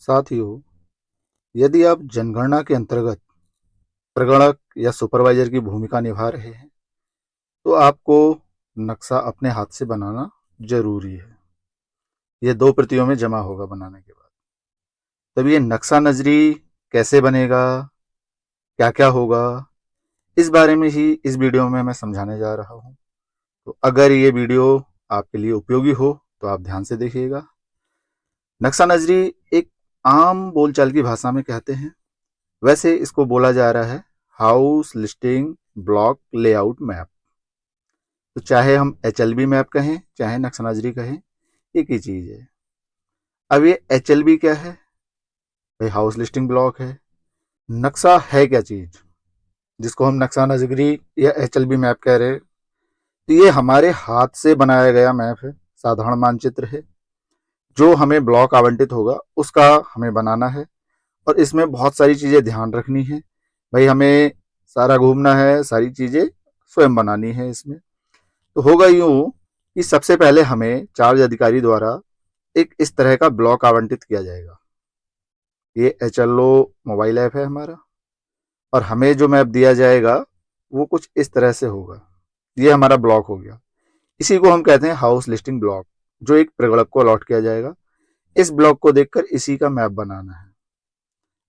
साथियों, यदि आप जनगणना के अंतर्गत प्रगणक या सुपरवाइजर की भूमिका निभा रहे हैं, तो आपको नक्शा अपने हाथ से बनाना जरूरी है। ये 2 प्रतियों में जमा होगा बनाने के बाद। तब ये नक्शा नजरी कैसे बनेगा, क्या क्या होगा, इस बारे में ही इस वीडियो में मैं समझाने जा रहा हूँ। तो अगर ये वीडियो आपके लिए उपयोगी हो तो आप ध्यान से देखिएगा। नक्शा नजरी एक आम बोलचाल की भाषा में कहते हैं, वैसे इसको बोला जा रहा है house listing block layout map. तो चाहे हम HLB मैप कहें चाहे नक्शा नजरी कहें, एक ही चीज है। अब ये HLB क्या है? भाई हाउस लिस्टिंग ब्लॉक है। नक्शा है क्या चीज जिसको हम नक्शा नजरी या HLB मैप कह रहे हैं? तो ये हमारे हाथ से बनाया गया मैप है, साधारण मानचित्र है। जो हमें ब्लॉक आवंटित होगा उसका हमें बनाना है, और इसमें बहुत सारी चीजें ध्यान रखनी है। भाई हमें सारा घूमना है, सारी चीजें स्वयं बनानी है। इसमें तो होगा यूं कि सबसे पहले हमें चार्ज अधिकारी द्वारा एक इस तरह का ब्लॉक आवंटित किया जाएगा। ये HLO मोबाइल ऐप है हमारा, और हमें जो मैप दिया जाएगा वो कुछ इस तरह से होगा। ये हमारा ब्लॉक हो गया। इसी को हम कहते हैं हाउस लिस्टिंग ब्लॉक, जो एक प्रगणक को अलॉट किया जाएगा। इस ब्लॉक को देखकर इसी का मैप बनाना है।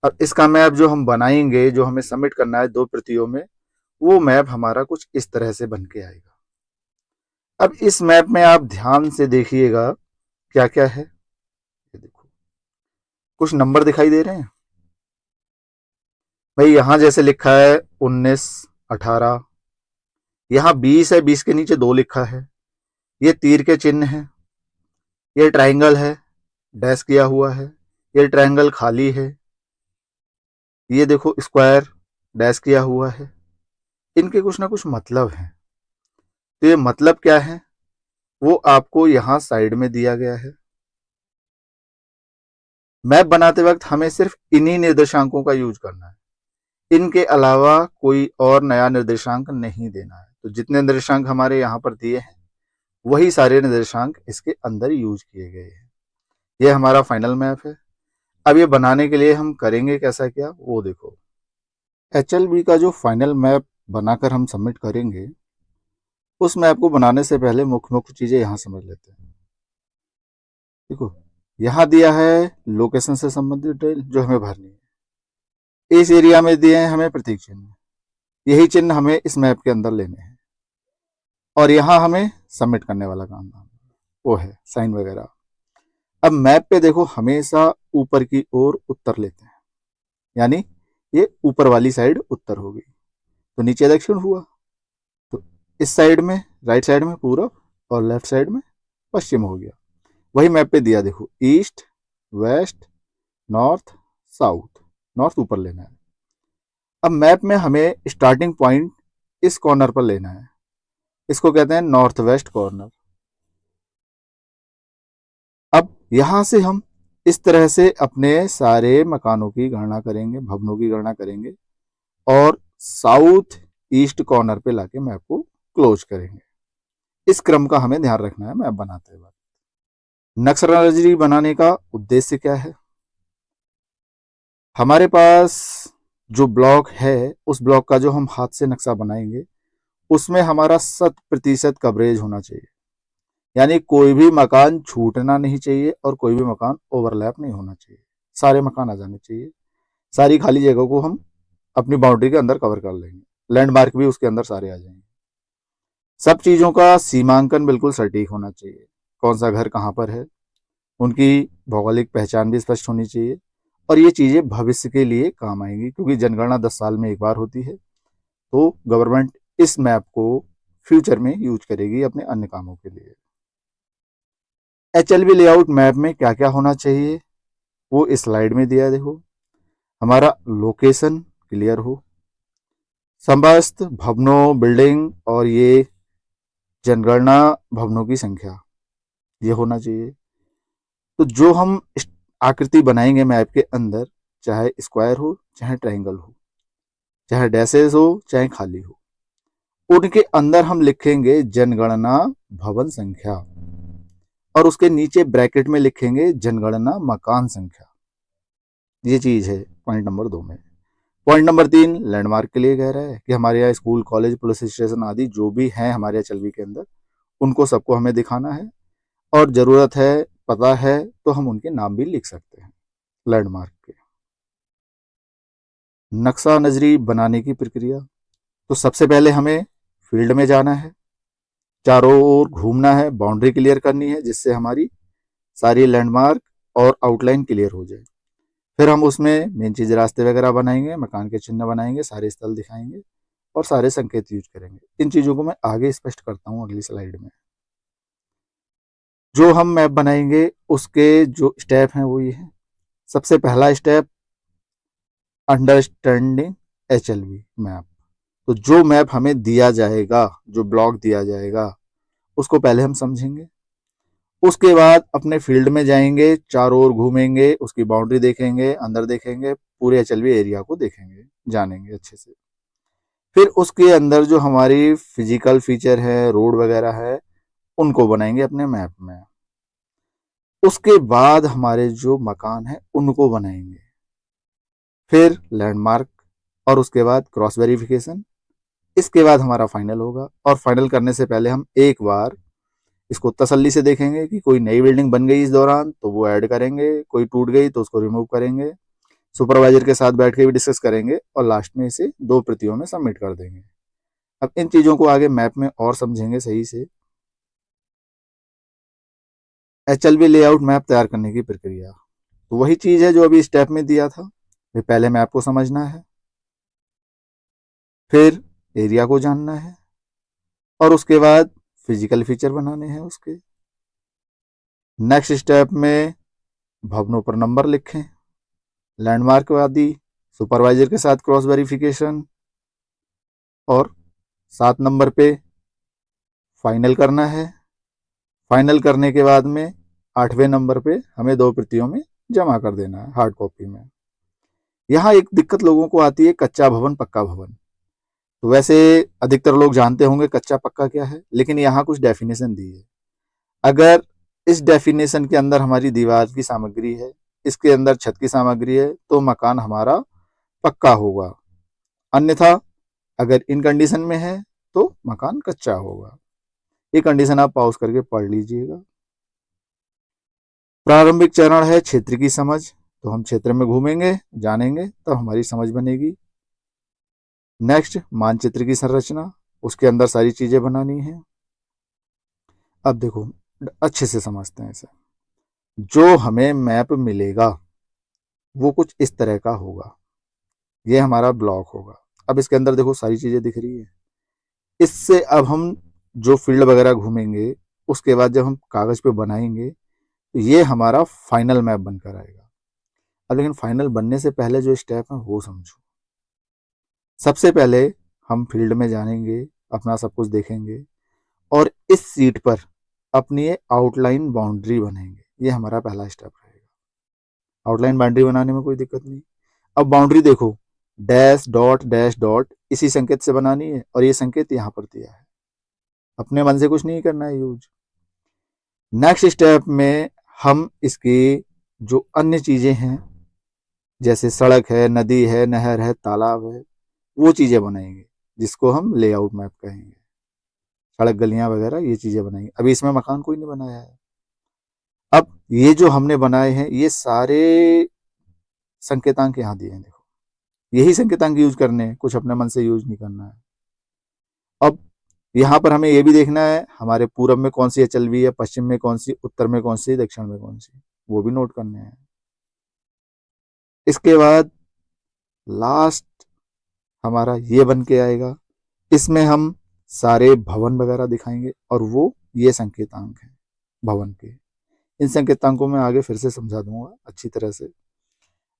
अब इसका मैप जो हम बनाएंगे, जो हमें सबमिट करना है 2 प्रतियों में, वो मैप हमारा कुछ इस तरह से बन के आएगा। अब इस मैप में आप ध्यान से देखिएगा क्या क्या है। ये देखो, कुछ नंबर दिखाई दे रहे हैं भाई। यहां जैसे लिखा है 19, 18, यहाँ 20 है, 20 के नीचे 2 लिखा है। ये तीर के चिन्ह है, ये ट्राइंगल है, डैश किया हुआ है, ये ट्राइंगल खाली है। ये देखो स्क्वायर, डैश किया हुआ है। इनके कुछ ना कुछ मतलब हैं। तो ये मतलब क्या है वो आपको यहाँ साइड में दिया गया है। मैप बनाते वक्त हमें सिर्फ इन्हीं निर्देशांकों का यूज करना है। इनके अलावा कोई और नया निर्देशांक नहीं देना है। तो जितने निर्देशांक हमारे यहाँ पर दिए हैं वही सारे निर्देशांक इसके अंदर यूज किए गए हैं। ये हमारा फाइनल मैप है। अब ये बनाने के लिए हम करेंगे कैसा क्या वो देखो। HLB का जो फाइनल मैप बनाकर हम सबमिट करेंगे, उस मैप को बनाने से पहले मुख्य मुख्य चीजें यहाँ समझ लेते हैं। देखो, यहाँ दिया है लोकेशन से संबंधित डिटेल जो हमें भरनी है। इस एरिया में दिए हैं हमें प्रतीक चिन्ह, यही चिन्ह हमें इस मैप के अंदर लेने हैं। और यहाँ हमें सबमिट करने वाला काम वो है साइन वगैरह। अब मैप पे देखो हमेशा ऊपर की ओर उत्तर लेते हैं, यानी ये ऊपर वाली साइड उत्तर होगी, तो नीचे दक्षिण हुआ। तो इस साइड में राइट साइड में पूरब और लेफ्ट साइड में पश्चिम हो गया। वही मैप पे दिया देखो, east, west, north, south. North ऊपर लेना है। अब मैप में हमें स्टार्टिंग पॉइंट इस कॉर्नर पर लेना है, इसको कहते हैं नॉर्थ वेस्ट कॉर्नर। अब यहां से हम इस तरह से अपने सारे मकानों की गणना करेंगे, भवनों की गणना करेंगे, और साउथ ईस्ट कॉर्नर पे लाके मैप को क्लोज करेंगे। इस क्रम का हमें ध्यान रखना है मैप बनाते वक्त। नक्शा नजरी बनाने का उद्देश्य क्या है? हमारे पास जो ब्लॉक है, उस ब्लॉक का जो हम हाथ से नक्शा बनाएंगे उसमें हमारा 100% कवरेज होना चाहिए। यानी कोई भी मकान छूटना नहीं चाहिए और कोई भी मकान ओवरलैप नहीं होना चाहिए। सारे मकान आ जाने चाहिए। सारी खाली जगह को हम अपनी बाउंड्री के अंदर कवर कर लेंगे। लैंडमार्क भी उसके अंदर सारे आ जाएंगे। सब चीजों का सीमांकन बिल्कुल सटीक होना चाहिए। कौन सा घर कहाँ पर है, उनकी भौगोलिक पहचान भी स्पष्ट होनी चाहिए। और ये चीजें भविष्य के लिए काम आएंगी, क्योंकि जनगणना 10 साल में एक बार होती है। तो गवर्नमेंट इस मैप को फ्यूचर में यूज करेगी अपने अन्य कामों के लिए। HLB लेआउट मैप में क्या क्या होना चाहिए वो इस स्लाइड में दिया है। देखो, हमारा लोकेशन क्लियर हो, समस्त भवनों, बिल्डिंग और ये जनगणना भवनों की संख्या ये होना चाहिए। तो जो हम आकृति बनाएंगे मैप के अंदर, चाहे स्क्वायर हो चाहे ट्रायंगल हो, चाहे डैसेस हो चाहे खाली हो, उनके अंदर हम लिखेंगे जनगणना भवन संख्या, और उसके नीचे ब्रैकेट में लिखेंगे जनगणना मकान संख्या। ये चीज़ है पॉइंट नंबर 2 में। पॉइंट नंबर 3 लैंडमार्क के लिए कह रहा है कि हमारे यहाँ स्कूल, कॉलेज, पुलिस स्टेशन आदि जो भी हैं हमारे एचएलवी के अंदर, उनको सबको हमें दिखाना है, और ज़रूरत है, पता है तो हम उनके नाम भी लिख सकते हैं लैंडमार्क के। नक्शा नजरी बनाने की प्रक्रिया, तो सबसे पहले हमें फील्ड में जाना है, चारों ओर घूमना है, बाउंड्री क्लियर करनी है जिससे हमारी सारी लैंडमार्क और आउटलाइन क्लियर हो जाए। फिर हम उसमें मेन चीज़ रास्ते वगैरह बनाएंगे, मकान के चिन्ह बनाएंगे, सारे स्थल दिखाएंगे और सारे संकेत यूज करेंगे। इन चीज़ों को मैं आगे स्पष्ट करता हूँ अगली स्लाइड में। जो हम मैप बनाएंगे उसके जो स्टेप हैं वो ये है। सबसे पहला स्टेप अंडरस्टैंडिंग एचएलवी मैप। तो जो मैप हमें दिया जाएगा, जो ब्लॉक दिया जाएगा, उसको पहले हम समझेंगे। उसके बाद अपने फील्ड में जाएंगे, चारों ओर घूमेंगे, उसकी बाउंड्री देखेंगे, अंदर देखेंगे, पूरे एचएलवी एरिया को देखेंगे, जानेंगे अच्छे से। फिर उसके अंदर जो हमारी फिजिकल फीचर है, रोड वगैरह है, उनको बनाएंगे अपने मैप में। उसके बाद हमारे जो मकान है उनको बनाएंगे, फिर लैंडमार्क, और उसके बाद क्रॉस वेरिफिकेशन। इसके बाद हमारा फाइनल होगा, और फाइनल करने से पहले हम एक बार इसको तसल्ली से देखेंगे कि कोई नई बिल्डिंग बन गई इस दौरान तो वो ऐड करेंगे, कोई टूट गई तो उसको रिमूव करेंगे, सुपरवाइजर के साथ बैठ के भी डिस्कस करेंगे, और लास्ट में इसे 2 प्रतियों में सबमिट कर देंगे। अब इन चीज़ों को आगे मैप में और समझेंगे सही से। एचएलवी लेआउट मैप तैयार करने की प्रक्रिया, तो वही चीज़ है जो अभी स्टेप में दिया था। पहले मैप को समझना है, फिर एरिया को जानना है, और उसके बाद फिजिकल फीचर बनाने हैं उसके। नेक्स्ट स्टेप में भवनों पर नंबर लिखें, लैंडमार्क आदि, सुपरवाइजर के साथ क्रॉस वेरिफिकेशन, और 7 नंबर पे फाइनल करना है। फाइनल करने के बाद में 8वें नंबर पे हमें 2 प्रतियों में जमा कर देना है, हार्ड कॉपी में। यहाँ एक दिक्कत लोगों को आती है, कच्चा भवन पक्का भवन। तो वैसे अधिकतर लोग जानते होंगे कच्चा पक्का क्या है, लेकिन यहाँ कुछ डेफिनेशन दी है। अगर इस डेफिनेशन के अंदर हमारी दीवार की सामग्री है, इसके अंदर छत की सामग्री है, तो मकान हमारा पक्का होगा। अन्यथा अगर इन कंडीशन में है तो मकान कच्चा होगा। ये कंडीशन आप पॉज करके पढ़ लीजिएगा। प्रारंभिक चरण है क्षेत्र की समझ, तो हम क्षेत्र में घूमेंगे, जानेंगे, तब हमारी समझ बनेगी। नेक्स्ट मानचित्र की संरचना, उसके अंदर सारी चीजें बनानी है। अब देखो अच्छे से समझते हैं इसे। जो हमें मैप मिलेगा वो कुछ इस तरह का होगा, ये हमारा ब्लॉक होगा। अब इसके अंदर देखो सारी चीजें दिख रही है। इससे अब हम जो फील्ड वगैरह घूमेंगे, उसके बाद जब हम कागज पे बनाएंगे तो ये हमारा फाइनल मैप बनकर आएगा। अब लेकिन फाइनल बनने से पहले जो स्टेप है वो समझो। सबसे पहले हम फील्ड में जानेंगे, अपना सब कुछ देखेंगे, और इस सीट पर अपनी आउटलाइन बाउंड्री बनाएंगे। ये हमारा पहला स्टेप रहेगा। आउटलाइन बाउंड्री बनाने में कोई दिक्कत नहीं। अब बाउंड्री देखो, डैश डॉट इसी संकेत से बनानी है, और ये संकेत यहाँ पर दिया है। अपने मन से कुछ नहीं करना है यूज। नेक्स्ट स्टेप में हम इसकी जो अन्य चीजें हैं, जैसे सड़क है, नदी है, नहर है, तालाब है, वो चीजें बनाएंगे जिसको हम लेआउट मैप कहेंगे। सड़क, गलियां वगैरह ये चीजें बनाएंगे। अभी इसमें मकान कोई नहीं बनाया है। अब ये जो हमने बनाए हैं ये सारे संकेतांक यहाँ दिए हैं, देखो यही संकेतांक यूज करने हैं, कुछ अपने मन से यूज नहीं करना है। अब यहाँ पर हमें ये भी देखना है हमारे पूरब में कौन सी एचएलवी है, पश्चिम में कौन सी, उत्तर में कौन सी, दक्षिण में कौन सी, वो भी नोट करने हैं। इसके बाद लास्ट हमारा ये बन के आएगा। इसमें हम सारे भवन वगैरह दिखाएंगे, और वो ये संकेतांक है भवन के। इन संकेतांकों में आगे फिर से समझा दूंगा अच्छी तरह से।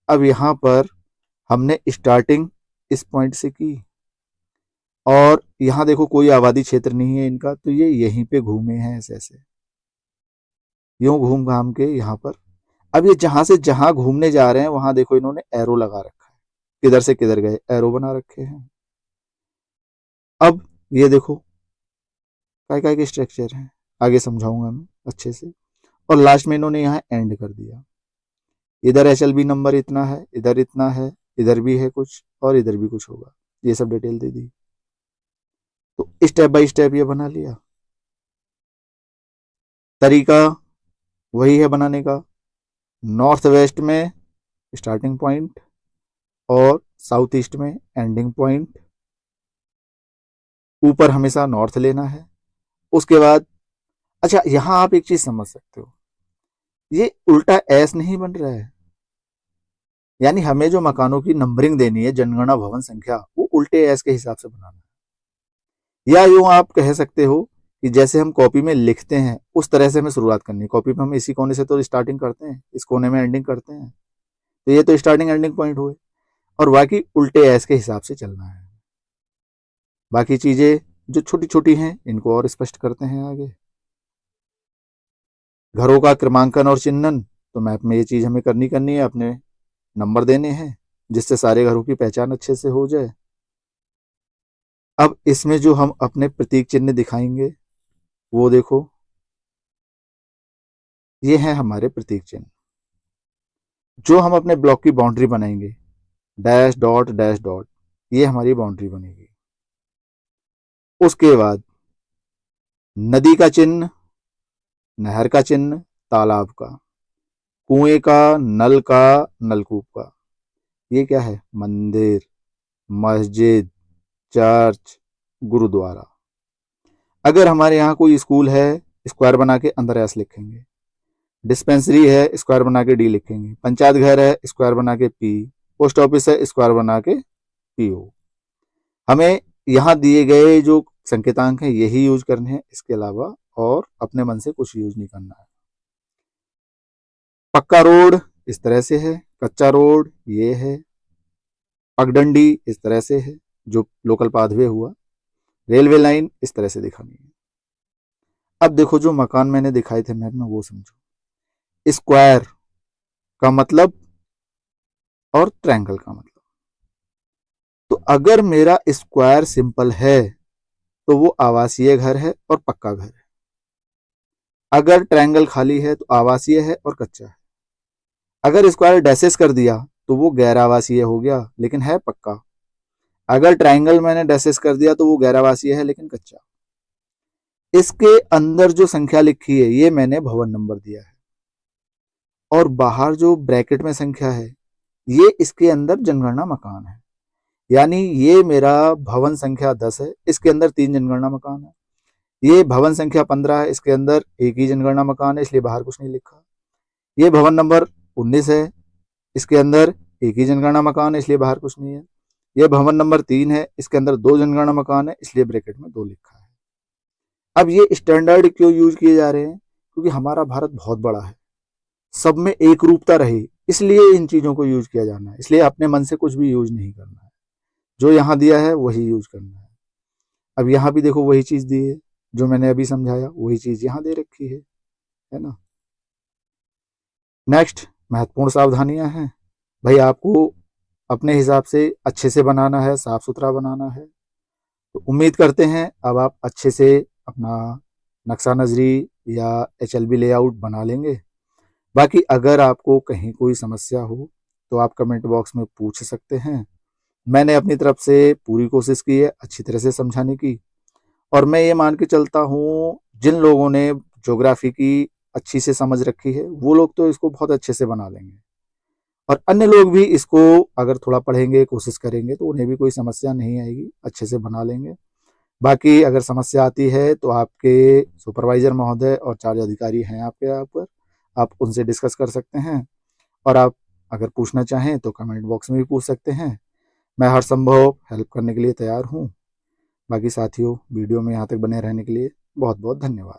अब यहाँ पर हमने स्टार्टिंग इस पॉइंट से की, और यहाँ देखो कोई आबादी क्षेत्र नहीं है इनका, तो ये यहीं पे घूमे हैं ऐसे ऐसे, यूं घूम घाम के यहाँ पर। अब ये जहां से जहां घूमने जा रहे हैं वहां देखो इन्होंने एरो लगा रखा है, किधर से किधर गए एरो बना रखे हैं। अब ये देखो काय काय के स्ट्रक्चर हैं, आगे समझाऊंगा मैं अच्छे से। और लास्ट में इन्होंने यहाँ एंड कर दिया। इधर HLB नंबर इतना है, इधर इतना है, इधर भी है कुछ और इधर भी कुछ होगा, ये सब डिटेल दे दी। तो स्टेप बाय स्टेप ये बना लिया। तरीका वही है बनाने का, नॉर्थ वेस्ट में स्टार्टिंग पॉइंट और साउथ ईस्ट में एंडिंग पॉइंट, ऊपर हमेशा नॉर्थ लेना है। उसके बाद अच्छा यहां आप एक चीज समझ सकते हो, ये उल्टा एस नहीं बन रहा है, यानी हमें जो मकानों की नंबरिंग देनी है जनगणना भवन संख्या, वो उल्टे एस के हिसाब से बनाना है। या यूं आप कह सकते हो कि जैसे हम कॉपी में लिखते हैं उस तरह से हमें शुरुआत करनी है। कॉपी में हम इसी कोने से तो स्टार्टिंग करते हैं, इस कोने में एंडिंग करते हैं, तो ये तो स्टार्टिंग एंडिंग पॉइंट हुए, और बाकी उल्टे एस के हिसाब से चलना है। बाकी चीजें जो छोटी छोटी हैं इनको और स्पष्ट करते हैं आगे। घरों का क्रमांकन और चिन्हन, तो मैप में ये चीज हमें करनी है, अपने नंबर देने हैं जिससे सारे घरों की पहचान अच्छे से हो जाए। अब इसमें जो हम अपने प्रतीक चिन्ह दिखाएंगे वो देखो, ये हैं हमारे प्रतीक चिन्ह। जो हम अपने ब्लॉक की बाउंड्री बनाएंगे, डैश डॉट, ये हमारी बाउंड्री बनेगी। उसके बाद नदी का चिन्ह, नहर का चिन्ह, तालाब का, कुएं का, नल का, नलकूप का, ये क्या है, मंदिर, मस्जिद, चर्च, गुरुद्वारा। अगर हमारे यहाँ कोई स्कूल है, स्क्वायर बना के अंदर एस लिखेंगे। डिस्पेंसरी है, स्क्वायर बना के डी लिखेंगे। पंचायत घर है, स्क्वायर बना के पी। पोस्ट ऑफिस है, स्क्वायर बना के पीओ। हमें यहाँ दिए गए जो संकेतांक हैं यही यूज करने हैं, इसके अलावा और अपने मन से कुछ यूज नहीं करना है। पक्का रोड इस तरह से है, कच्चा रोड ये है, पगडंडी इस तरह से है जो लोकल पाथवे हुआ, रेलवे लाइन इस तरह से दिखानी है। अब देखो जो मकान मैंने दिखाए थे मैप में वो समझो। स्क्वायर का मतलब और ट्रायंगल का मतलब, तो अगर मेरा स्क्वायर सिंपल है तो वो आवासीय घर है और पक्का घर है। अगर ट्रायंगल खाली है तो आवासीय है और कच्चा है। अगर स्क्वायर डैसेस कर दिया तो वो गैर आवासीय हो गया लेकिन है पक्का। अगर ट्रायंगल मैंने डैसेस कर दिया तो वो गैर आवासीय है लेकिन कच्चा। इसके अंदर जो संख्या लिखी है ये मैंने भवन नंबर दिया है, और बाहर जो ब्रैकेट में संख्या है ये इसके अंदर जनगणना मकान है। यानी ये मेरा भवन संख्या 10 है, इसके अंदर 3 जनगणना मकान है। ये भवन संख्या 15 है, इसके अंदर एक ही जनगणना मकान है इसलिए बाहर कुछ नहीं लिखा। ये भवन नंबर 19 है, इसके अंदर एक ही जनगणना मकान है इसलिए बाहर कुछ नहीं है। ये भवन नंबर 3 है, इसके अंदर 2 जनगणना मकान है इसलिए ब्रैकेट में 2 लिखा है। अब ये स्टैंडर्ड क्यों यूज किए जा रहे हैं, क्योंकि हमारा भारत बहुत बड़ा है, सब में एक रूपता रहे, इसलिए इन चीजों को यूज किया जाना है। इसलिए अपने मन से कुछ भी यूज नहीं करना है, जो यहाँ दिया है वही यूज करना है। अब यहाँ भी देखो वही चीज दी है, जो मैंने अभी समझाया वही चीज यहाँ दे रखी है ना। नेक्स्ट महत्वपूर्ण सावधानियां हैं, भाई आपको अपने हिसाब से अच्छे से बनाना है, साफ सुथरा बनाना है। तो उम्मीद करते हैं अब आप अच्छे से अपना नक्शा नजरी या HLB लेआउट बना लेंगे। बाकी अगर आपको कहीं कोई समस्या हो तो आप कमेंट बॉक्स में पूछ सकते हैं। मैंने अपनी तरफ से पूरी कोशिश की है अच्छी तरह से समझाने की, और मैं ये मान के चलता हूँ जिन लोगों ने ज्योग्राफी की अच्छी से समझ रखी है वो लोग तो इसको बहुत अच्छे से बना लेंगे, और अन्य लोग भी इसको अगर थोड़ा पढ़ेंगे कोशिश करेंगे तो उन्हें भी कोई समस्या नहीं आएगी, अच्छे से बना लेंगे। बाकी अगर समस्या आती है तो आपके सुपरवाइजर महोदय और चार्ज अधिकारी हैं आपके यहाँ पर, आप उनसे डिस्कस कर सकते हैं। और आप अगर पूछना चाहें तो कमेंट बॉक्स में भी पूछ सकते हैं, मैं हर संभव हेल्प करने के लिए तैयार हूँ। बाकी साथियों वीडियो में यहाँ तक बने रहने के लिए बहुत बहुत धन्यवाद।